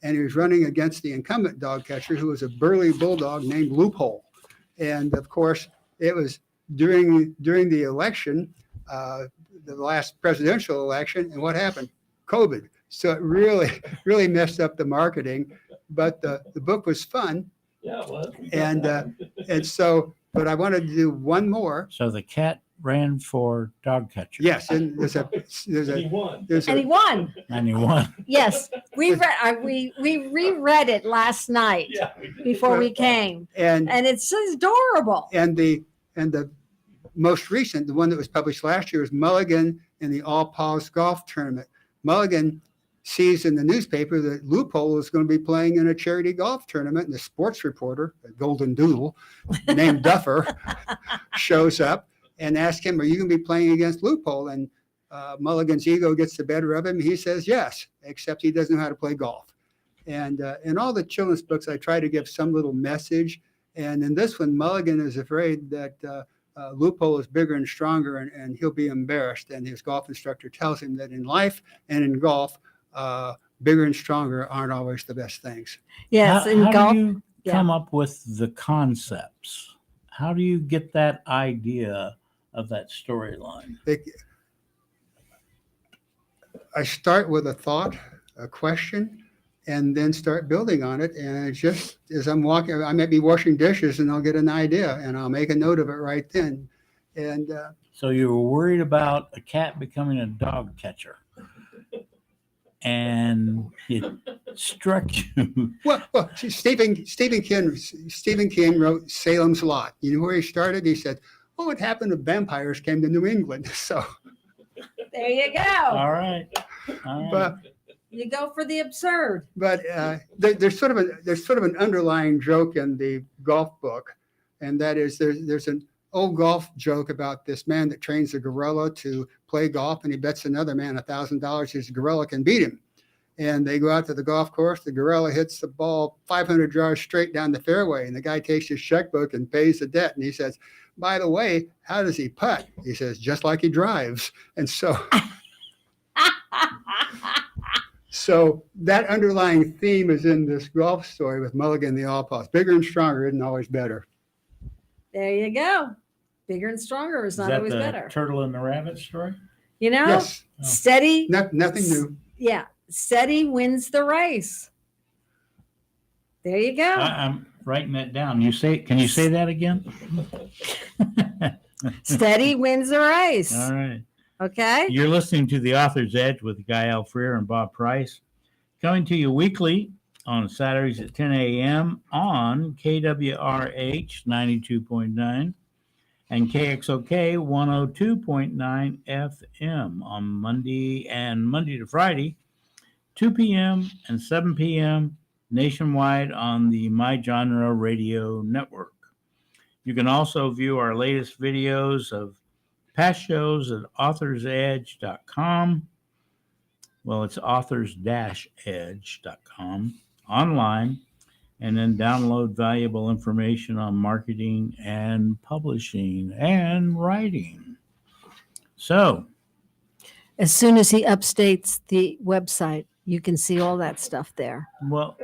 and he was running against the incumbent dog catcher, who was a burly bulldog named Loophole. And of course, it was during the election, the last presidential election, and what happened? COVID. So it really messed up the marketing, but the book was fun. Yeah, it was. And so, but I wanted to do one more. So the cat ran for dog catcher. Yes, and He won. And he won. And he won. Yes, we reread it last night before we came, and it's adorable. And the most recent, the one that was published last year, was Mulligan in the All Paws Golf Tournament. Mulligan sees in the newspaper that Loophole is going to be playing in a charity golf tournament, and the sports reporter, a golden doodle named Duffer, shows up and asks him, "Are you going to be playing against Loophole?" And Mulligan's ego gets the better of him. He says yes, except he doesn't know how to play golf. And in all the children's books, I try to give some little message. And in this one, Mulligan is afraid that Loophole is bigger and stronger, and he'll be embarrassed. And his golf instructor tells him that in life and in golf, bigger and stronger aren't always the best things. Yes, in how golf. do you come up with the concepts? How do you get that idea of that storyline? I start with a thought, a question, and then start building on it. And it's just as I'm walking, I might be washing dishes, and I'll get an idea, and I'll make a note of it right then. And So you were worried about a cat becoming a dog catcher, and it struck you. well, Stephen King wrote Salem's Lot. You know where he started? He said, "Oh, it happened if vampires came to New England." So There you go. All right. but You go for the absurd. But there's sort of an underlying joke in the golf book, and that is there's an old golf joke about this man that trains a gorilla to play golf, and he bets another man $1,000 his gorilla can beat him. And they go out to the golf course. The gorilla hits the ball 500 yards straight down the fairway, and the guy takes his checkbook and pays the debt. And he says, "By the way, how does he putt?" He says, "Just like he drives." And so. So that underlying theme is in this golf story with Mulligan the All Paws. Bigger and stronger isn't always better. There you go. Bigger and stronger is not that always the better. turtle and the rabbit story? Yes, Steady. nothing new. Yeah. Steady wins the race. There you go. I'm writing that down. Can you say that again? Steady wins the race. All right. Okay. You're listening to The Author's Edge with Guy Alfreer and Bob Price, coming to you weekly on Saturdays at 10 a.m. on KWRH 92.9 and KXOK 102.9 FM on Monday to Friday, 2 p.m. and 7 p.m. nationwide on the My Genre Radio Network. You can also view our latest videos of past shows at authorsedge.com. Well, it's authors-edge.com online, and then download valuable information on marketing and publishing and writing. So, As soon as he updates the website, you can see all that stuff there. well,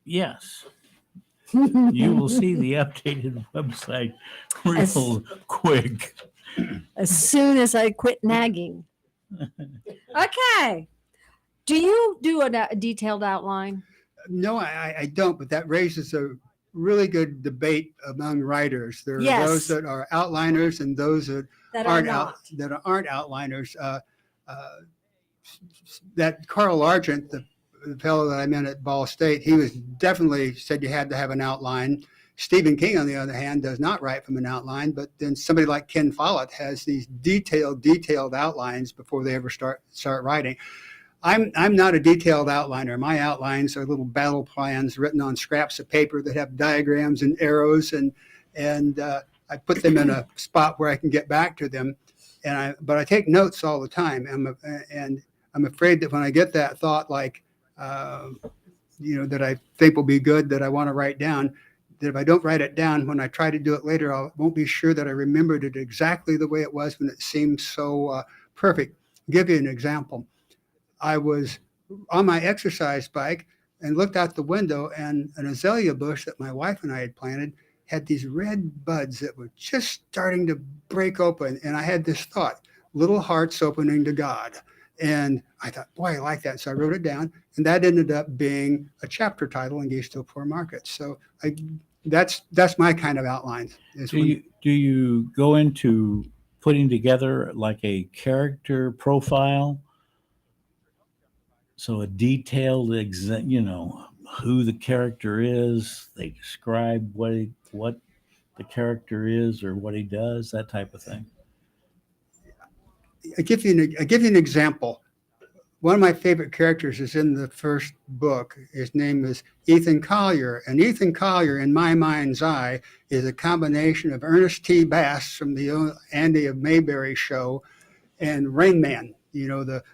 yes, you will see the updated website real quick. As soon as I quit nagging. Okay. Do you do a detailed outline? No, I don't, but that raises a really good debate among writers. There are Yes. those that are outliners and those that That are not. that aren't outliners. That Carl Argent, the fellow that I met at Ball State, he was definitely said you had to have an outline. Stephen King, on the other hand, does not write from an outline, but then somebody like Ken Follett has these detailed outlines before they ever start writing. I'm not a detailed outliner. My outlines are little battle plans written on scraps of paper that have diagrams and arrows, and I put them in a spot where I can get back to them. But I take notes all the time, and I'm afraid that when I get that thought, like that I think will be good, that I want to write down, that if I don't write it down, when I try to do it later, I won't be sure that I remembered it exactly the way it was when it seemed so perfect. I'll give you an example. I was on my exercise bike and looked out the window, and an azalea bush that my wife and I had planted had these red buds that were just starting to break open. And I had this thought, little hearts opening to God. And I thought, boy, I like that. So I wrote it down, and that ended up being a chapter title in Geese to a Poor Market. So that's my kind of outline. Do you go into putting together like a character profile? So a detailed, who the character is. They describe what the character is or what he does, that type of thing. I give you an example. One of my favorite characters is in the first book. His name is Ethan Collier. And Ethan Collier, in my mind's eye, is a combination of Ernest T. Bass from the Andy of Mayberry show and Rain Man, the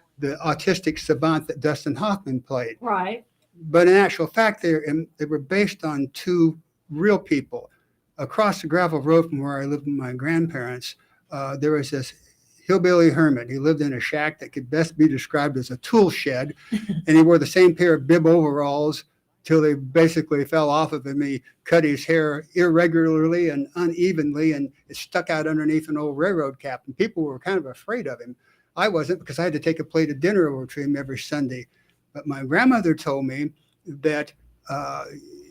autistic savant that Dustin Hoffman played. Right. But in actual fact, they were based on two real people. Across the gravel road from where I lived with my grandparents, there was this hillbilly hermit. He lived in a shack that could best be described as a tool shed, and he wore the same pair of bib overalls till they basically fell off of him. He cut his hair irregularly and unevenly, and it stuck out underneath an old railroad cap, and people were kind of afraid of him. I wasn't, because I had to take a plate of dinner over to him every Sunday. But my grandmother told me that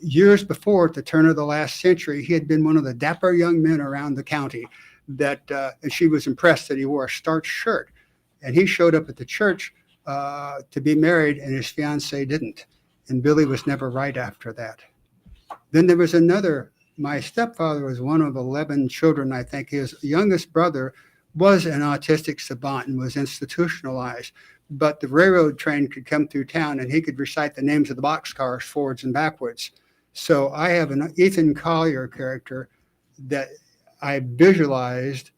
years before, at the turn of the last century, he had been one of the dapper young men around the county, and she was impressed that he wore a starched shirt. And he showed up at the church to be married, and his fiancée didn't. And Billy was never right after that. Then there was another. My stepfather was one of 11 children, I think. His youngest brother was an autistic savant and was institutionalized. But the railroad train could come through town, and he could recite the names of the boxcars forwards and backwards. So I have an Ethan Collier character that I visualized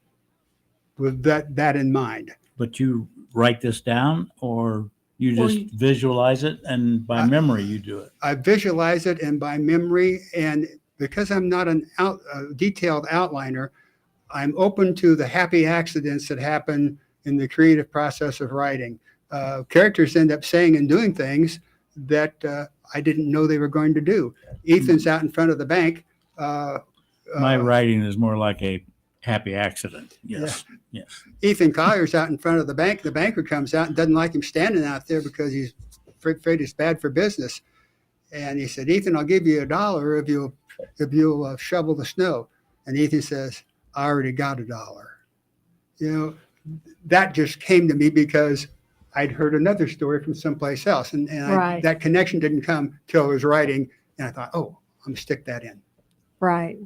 with that in mind. But you write this down, or you just visualize it, and by memory you do it? I visualize it, and by memory, and because I'm not a detailed outliner, I'm open to the happy accidents that happen in the creative process of writing. Characters end up saying and doing things that I didn't know they were going to do. Ethan's out in front of the bank. My writing is more like a happy accident. Yes. Yeah. Yes. Ethan Collier's out in front of the bank. The banker comes out and doesn't like him standing out there because he's afraid it's bad for business. And he said, "Ethan, I'll give you $1 if you'll shovel the snow." And Ethan says, "I already got $1." That just came to me because I'd heard another story from someplace else. And Right. that connection didn't come till I was writing. And I thought, I'm going to stick that in. Right.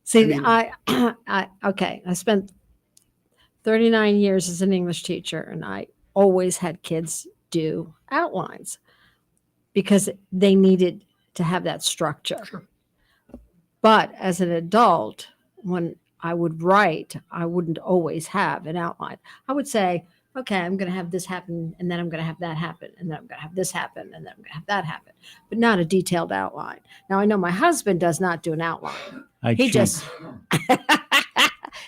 See, I I spent 39 years as an English teacher, and I always had kids do outlines because they needed to have that structure. Sure. But as an adult, when I would write, I wouldn't always have an outline. I would say, okay, I'm going to have this happen, and then I'm going to have that happen, and then I'm going to have this happen, and then I'm going to have that happen, but not a detailed outline. Now, I know my husband does not do an outline. I He cheat. just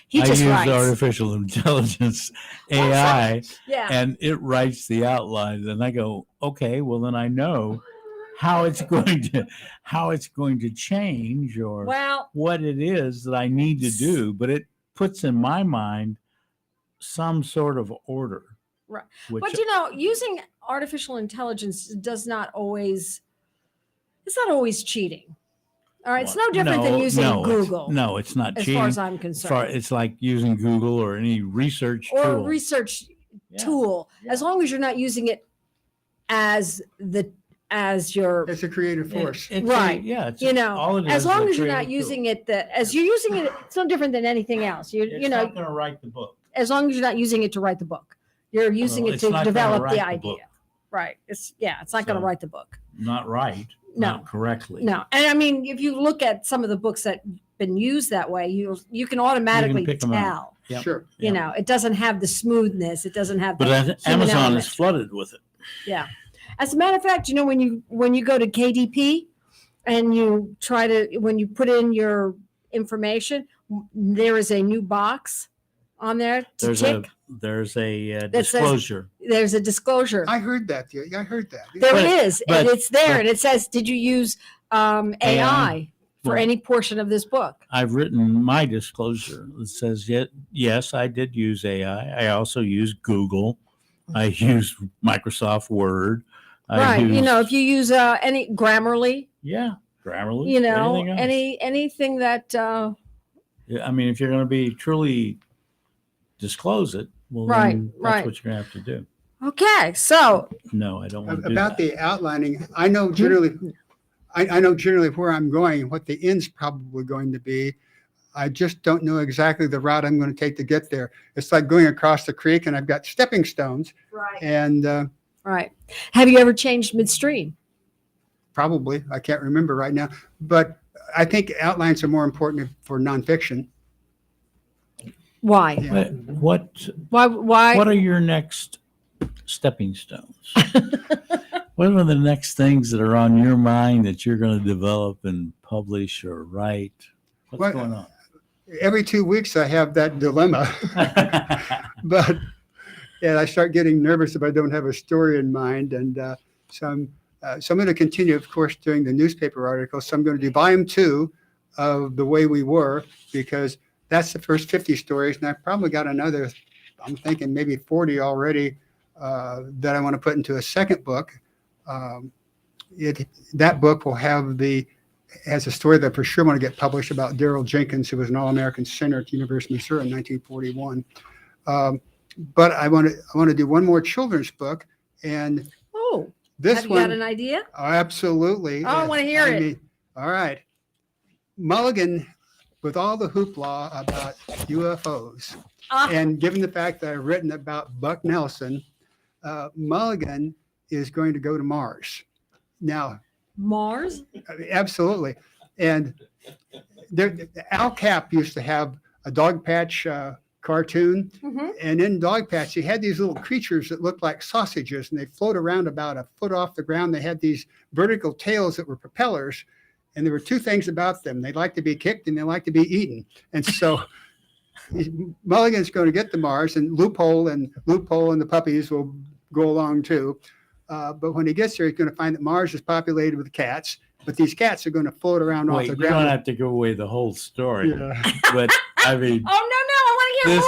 he I just use writes. artificial intelligence, AI, Yeah. and it writes the outline. And I go, okay, well then I know how it's going to change or Well, what it is that I need to do. But it puts in my mind some sort of order. Right. Which, but you know, using artificial intelligence does not always. It's not always cheating. All right, it's no different than using Google. It's not as cheating. far as I'm concerned. It's like using Google or any research or tool. a research Yeah. tool, as long as you're not using it as your It's a creative force. Right. It's you know, all it is as long a as you're not creative tool. using it as you're using it, it's no different than anything else. It's You know, not going to write the book. as long as you're not using it to write the book, you're using Well, it it's to not gonna develop write the the idea. book. Right. It's not going to So- write the book. Not right. No. Not correctly. No. And I mean, if you look at some of the books that have been used that way, you can automatically pick 'em out. tell. Yep. Sure. Yeah. You know, it doesn't have the smoothness. It doesn't have the But human Amazon element. is flooded with it. Yeah. As a matter of fact, you know, when you go to KDP and when you put in your information, there is a new box on there to tick. There's a That says- disclosure. There's a disclosure. I heard that. Yeah, I heard that. There But- it is, but- and it's there, but- and it says, "Did you use AI for Well- any portion of this book?" I've written my disclosure. It says, yes, I did use AI. I also used Google. I used Microsoft Word. Right. You know, if you use any Grammarly, Grammarly. you know, anything else. anything that I mean, if you're going to be truly disclose it, well, Right, then that's right. what you're going to have to do. okay. So No, I don't want to do About that. the outlining, I know generally, I know generally where I'm going, what the end's probably going to be. I just don't know exactly the route I'm going to take to get there. It's like going across the creek, and I've got stepping stones, right, and right. Have you ever changed midstream? probably I can't remember right now. But I think outlines are more important for nonfiction. Why? Yeah. What Why? are your next stepping stones? What are the next things that are on your mind that you're going to develop and publish or write? What's Well, going on? Every 2 weeks I have that dilemma, but and I start getting nervous if I don't have a story in mind. And so I'm going to continue, of course, doing the newspaper articles. So I'm going to do volume 2 of The Way We Were, because that's the first 50 stories. And I've probably got another, I'm thinking maybe 40 already that I want to put into a second book. That book will has a story that I for sure want to get published about Daryl Jenkins, who was an All-American center at the University of Missouri in 1941. But I want to do one more children's book, and Oh, this have you one, got an idea? absolutely. Oh, I wanna hear it. All right, Mulligan, with all the hoopla about UFOs, Ah, and given the fact that I've written about Buck Nelson, Mulligan is going to go to Mars. Now, Mars? absolutely. And Al Cap used to have a Dog Patch cartoon. Mm-hmm. And in Dog Patch, he had these little creatures that looked like sausages, and they float around about a foot off the ground. They had these vertical tails that were propellers. And there were two things about them. They like to be kicked and they like to be eaten. And so Mulligan's going to get to Mars, and Loophole and the puppies will go along too. But when he gets there, he's going to find that Mars is populated with cats, but these cats are going to float around off Wait, the you don't ground. have to go away the whole story. Yeah. But I mean, Oh no, I want to hear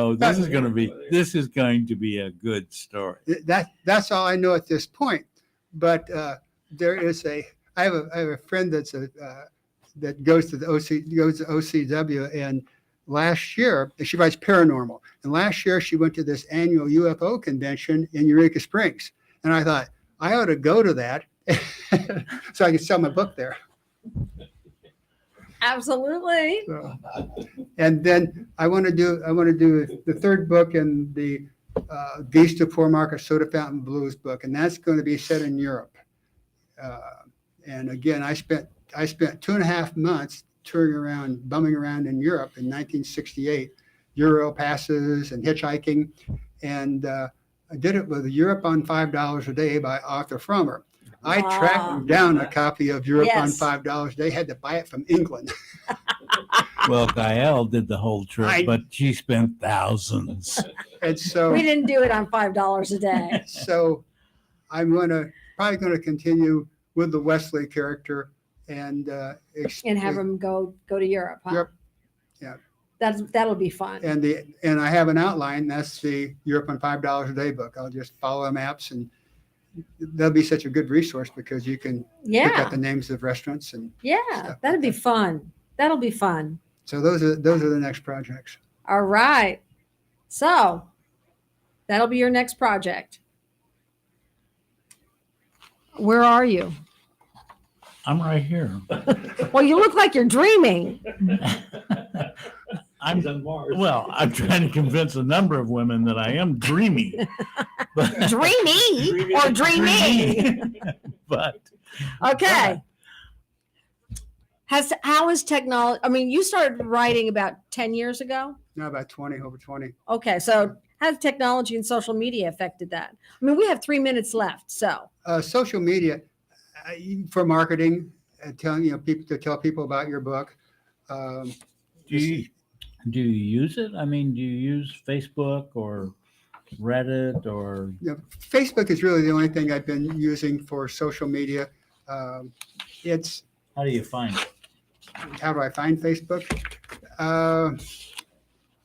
more. this is going to be a good story. That's all I know at this point. But there is I have a friend that goes to OCW, and last year she writes paranormal. And last year she went to this annual UFO convention in Eureka Springs, and I thought I ought to go to that so I can sell my book there. Absolutely. So, and then I want to do the third book in the Beast of Poor Market Soda Fountain Blues book, and that's going to be set in Europe. And again, I spent 2.5 months touring around, bumming around in Europe in 1968, Euro passes and hitchhiking, and I did it with Europe on $5 a Day by Arthur Frommer. I tracked down a copy of Europe on Yes. $5 a Day. Had to buy it from England. Well, Gael did the whole trip, but she spent thousands. And so We didn't do it on $5 a day. So I'm probably going to continue with the Wesley character and And have them go to Europe, huh? Europe. Yeah. That'll be fun. and I have an outline. That's the Europe on $5 a Day book. I'll just follow the maps, and that'll be such a good resource because you can pick Yeah. out the names of restaurants, and Yeah. stuff That'll like be that. fun. That'll be fun. So those are the next projects. All right. So that'll be your next project. Where are you? I'm right here. Well, you look like you're dreaming. I'm well, I'm trying to convince a number of women that I am dreamy. But, Dreamy or dreaming? but Okay. How is technology? I mean, you started writing about 10 years ago. Now about 20, over 20. Okay. So has technology and social media affected that? I mean, we have 3 minutes left. So Social media for marketing, telling people to tell people about your book. do you use it? I mean, do you use Facebook or Reddit or? Facebook is really the only thing I've been using for social media. It's How do you find it? how do I find Facebook?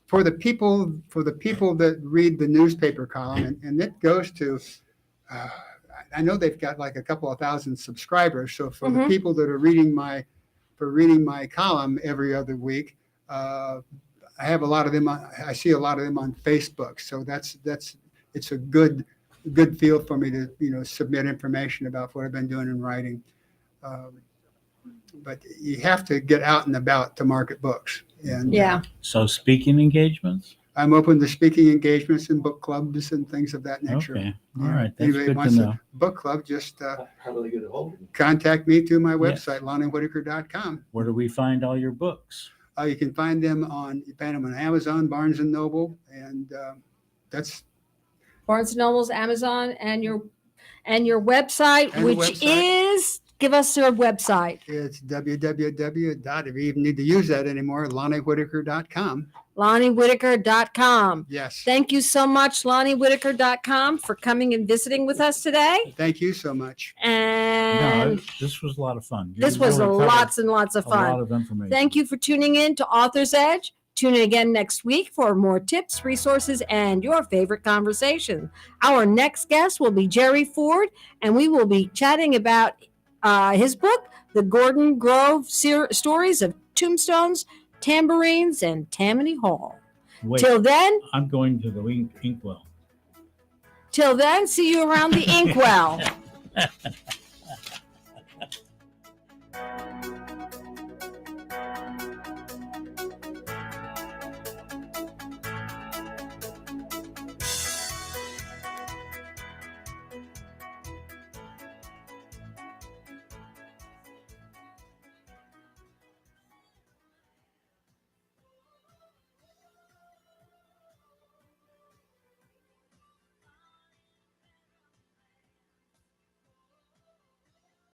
For the people that read the newspaper column, and it goes to. I know they've got like a couple of thousand subscribers. So for the people that are reading my column every other week, I have a lot of them. I see a lot of them on Facebook. So it's a good field for me to submit information about what I've been doing in writing. But you have to get out and about to market books. And yeah. So speaking engagements? I'm open to speaking engagements and book clubs and things of that nature. Okay. All Yeah. right. That's Anybody good to wants know. a book club, just How do they get a hold of you? contact me through my Yes. website, lonniewhitaker.com. Where do we find all your books? You can find them on Amazon, Barnes and Noble, and that's Barnes and Noble's, Amazon, and your website, And the which website. is give us your website. it's www. If you even need to use that anymore, lonniewhitaker.com. LonnieWhitaker.com. Yes. Thank you so much, LonnieWhitaker.com, for coming and visiting with us today. Thank you so much. No, And this was a lot of fun. You this was really covered lots and lots of a lot fun. of information. Thank you for tuning in to Author's Edge. Tune in again next week for more tips, resources, and your favorite conversation. Our next guest will be Jerry Ford, and we will be chatting about his book, The Gordon Grove Stories of Tombstones, Tambourines, and Tammany Hall. Wait, Till then, I'm going to the inkwell. see you around the inkwell.